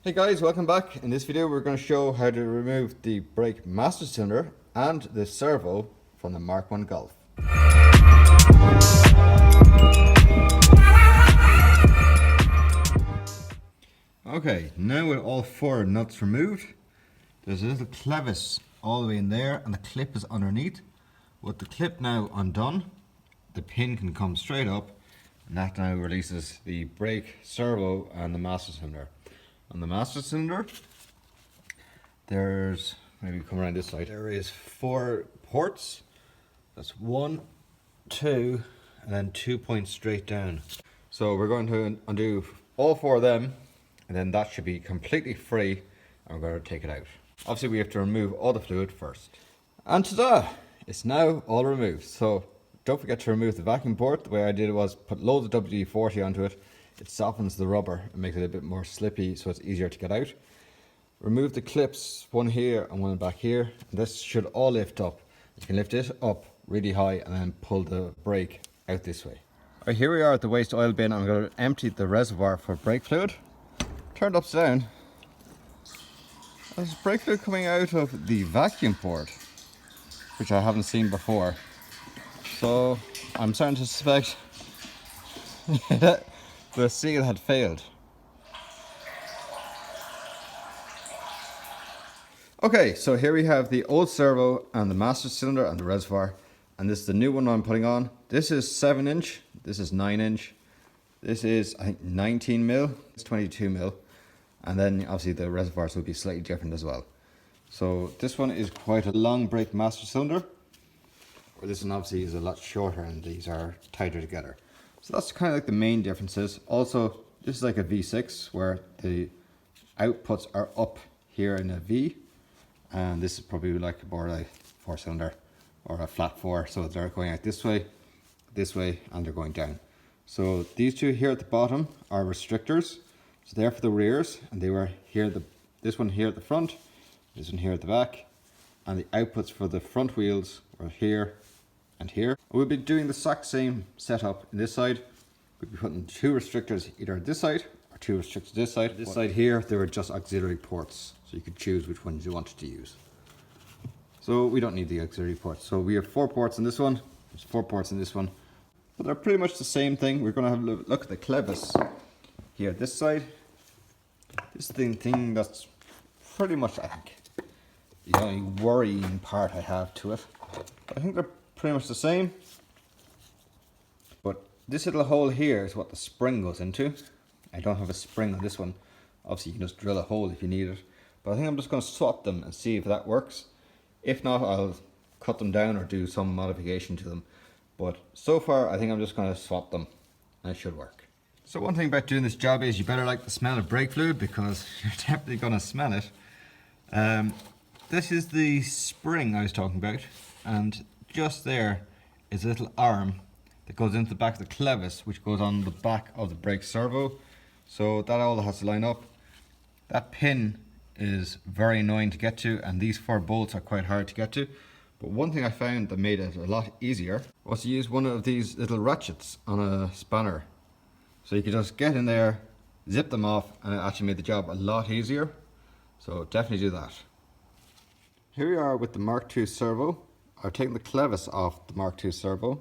Hey guys, welcome back. In this video we're going to show how to remove the brake master cylinder and the servo from the Mk1 Golf. Okay, now with all four nuts removed, there's a little clevis all the way in there and the clip is underneath. With the clip now undone, the pin can come straight up and that now releases the brake servo and the master cylinder. On the master cylinder, there's, maybe come around this side, there is 4 ports. That's 1, 2, and then 2 points straight down. So we're going to undo all 4 of them, and then that should be completely free, and we're going to take it out. Obviously we have to remove all the fluid first. And ta-da! It's now all removed. So don't forget to remove the vacuum port. The way I did it was put loads of WD-40 onto it. It softens the rubber and makes it a bit more slippy, so it's easier to get out. Remove the clips, one here and one back here. And this should all lift up. You can lift it up really high and then pull the brake out this way. Alright, here we are at the waste oil bin. I'm going to empty the reservoir for brake fluid. Turned upside down. There's brake fluid coming out of the vacuum port, which I haven't seen before. So I'm starting to suspect that the seal had failed. Okay, so here we have the old servo and the master cylinder and the reservoir, and this is the new one I'm putting on. This is 7-inch, this is 9-inch, this is I think 19 mil, it's 22 mil, and then obviously the reservoirs will be slightly different as well. So this one is quite a long brake master cylinder, where this one obviously is a lot shorter and these are tighter together. So that's kind of like the main differences. Also, this is like a V6 where the outputs are up here in a V, and this is probably like more like 4-cylinder or a flat 4. So they're going out this way, and they're going down. So these two here at the bottom are restrictors. So they're for the rears, and they were here. This one here at the front, this one here at the back, and the outputs for the front wheels were here and here. We'll be doing the exact same setup in this side. We'll be putting 2 restrictors either this side or 2 restrictors this side. This side here, there were just auxiliary ports, so you could choose which ones you wanted to use. So we don't need the auxiliary ports. So we have 4 ports in this one, there's 4 ports in this one, but they're pretty much the same thing. We're going to have a look at the clevis here, this side. This thing that's pretty much, I think, the only worrying part I have to it. I think they're pretty much the same, but this little hole here is what the spring goes into. I don't have a spring on this one. Obviously you can just drill a hole if you need it, but I think I'm just going to swap them and see if that works. If not, I'll cut them down or do some modification to them, but so far I think I'm just going to swap them and it should work. So one thing about doing this job is you better like the smell of brake fluid, because you're definitely going to smell it. This is the spring I was talking about, and just there is a little arm that goes into the back of the clevis, which goes on the back of the brake servo. So that all has to line up. That pin is very annoying to get to, and these 4 bolts are quite hard to get to. But one thing I found that made it a lot easier was to use one of these little ratchets on a spanner. So you could just get in there, zip them off, and it actually made the job a lot easier. So definitely do that. Here we are with the Mark II servo. I've taken the clevis off the Mark II servo.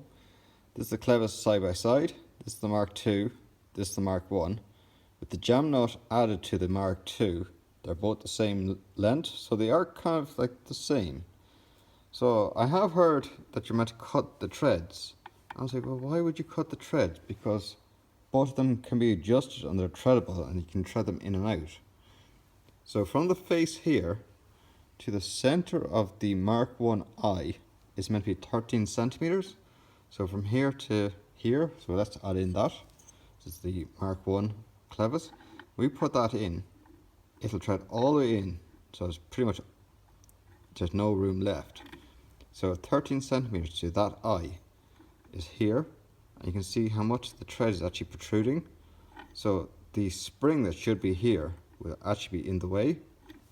This is the clevis side by side. This is the Mark II. This is the Mark I. With the jam nut added to the Mark II, they're both the same length, so they are kind of like the same. So I have heard that you're meant to cut the treads. I was like, well, why would you cut the treads? Because both of them can be adjusted and they're treadable, and you can tread them in and out. So from the face here to the center of the Mark I eye is meant to be 13 centimeters. So from here to here, so let's add in that. This is the Mark I clevis. We put that in, it'll tread all the way in, so it's pretty much, there's no room left. So 13 centimeters to that eye is here, and you can see how much the tread is actually protruding. So the spring that should be here will actually be in the way,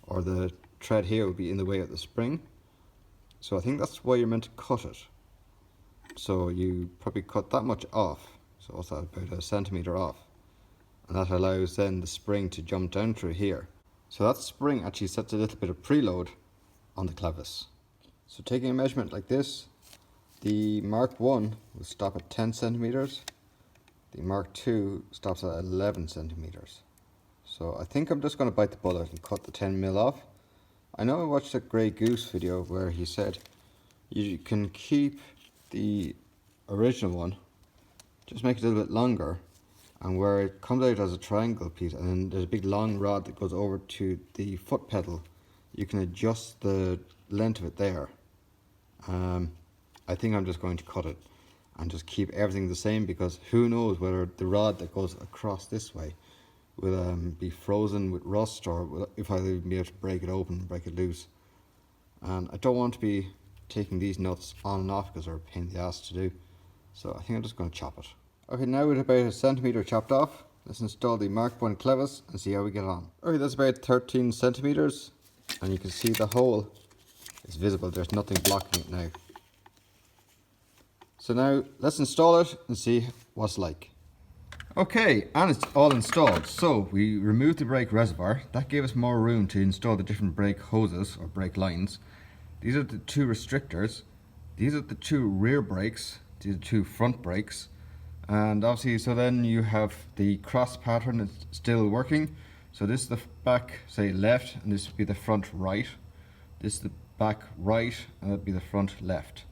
or the tread here will be in the way of the spring. So I think that's why you're meant to cut it. So you probably cut that much off, so what's that, about 1 centimeter off, and that allows then the spring to jump down through here. So that spring actually sets a little bit of preload on the clevis. So taking a measurement like this, the Mark 1 will stop at 10 centimeters. The Mark 2 stops at 11 centimeters. So I think I'm just going to bite the bullet and cut the 10 mil off. I know I watched a Grey Goose video where he said you can keep the original one, just make it a little bit longer, and where it comes out as a triangle piece and then there's a big long rod that goes over to the foot pedal, you can adjust the length of it there. I think I'm just going to cut it and just keep everything the same, because who knows whether the rod that goes across this way will be frozen with rust, or if I'll be able to break it open, break it loose. And I don't want to be taking these nuts on and off because they're a pain in the ass to do. So I think I'm just going to chop it. Okay, now with about a centimeter chopped off, let's install the Mark 1 clevis and see how we get on. Okay, that's about 13 centimeters, and you can see the hole is visible. There's nothing blocking it now. So now let's install it and see what it's like. Okay, and it's all installed. So we removed the brake reservoir. That gave us more room to install the different brake hoses or brake lines. These are the two restrictors. These are the two rear brakes. These are the two front brakes. And obviously, so then you have the cross pattern that's still working. So this is the back, say, left, and this would be the front right. This is the back right, and that'd be the front left.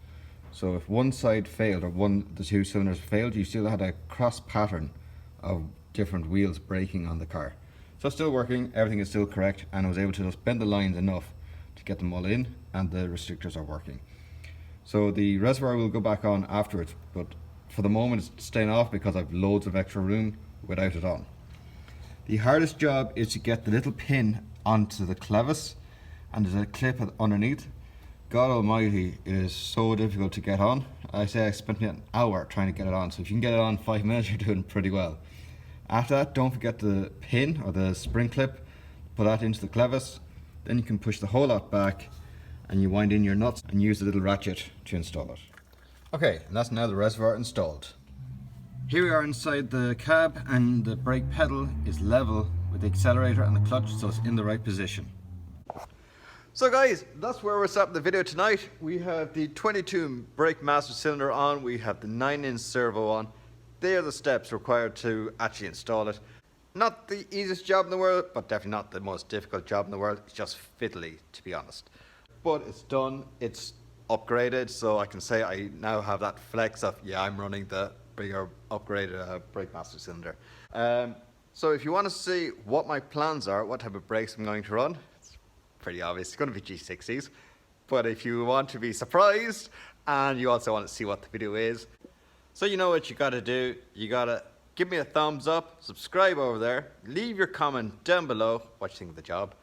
So if one side failed, or the two cylinders failed, you still had a cross pattern of different wheels braking on the car. So it's still working, everything is still correct, and I was able to just bend the lines enough to get them all in, and the restrictors are working. So the reservoir will go back on afterwards, but for the moment it's staying off because I've loads of extra room without it on. The hardest job is to get the little pin onto the clevis, and there's a clip underneath. God almighty, it is so difficult to get on. I say I spent an hour trying to get it on, so if you can get it on 5 minutes, you're doing pretty well. After that, don't forget the pin or the spring clip, put that into the clevis, then you can push the whole lot back and you wind in your nuts and use the little ratchet to install it. Okay, and that's now the reservoir installed. Here we are inside the cab, and the brake pedal is level with the accelerator and the clutch, so it's in the right position. So guys, that's where we're stopping the video tonight. We have the 22 brake master cylinder on, we have the 9-inch servo on. They are the steps required to actually install it. Not the easiest job in the world, but definitely not the most difficult job in the world. It's just fiddly, to be honest. But it's done, it's upgraded, so I can say I now have that flex of, yeah, I'm running the bigger upgraded brake master cylinder. So if you want to see what my plans are, what type of brakes I'm going to run, pretty obvious, it's going to be G60s. But if you want to be surprised and you also want to see what the video is, so you know what you got to do. You got to give me a thumbs up, subscribe over there, leave your comment down below what you think of the job,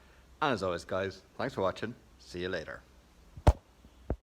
and as always guys, thanks for watching, see you later.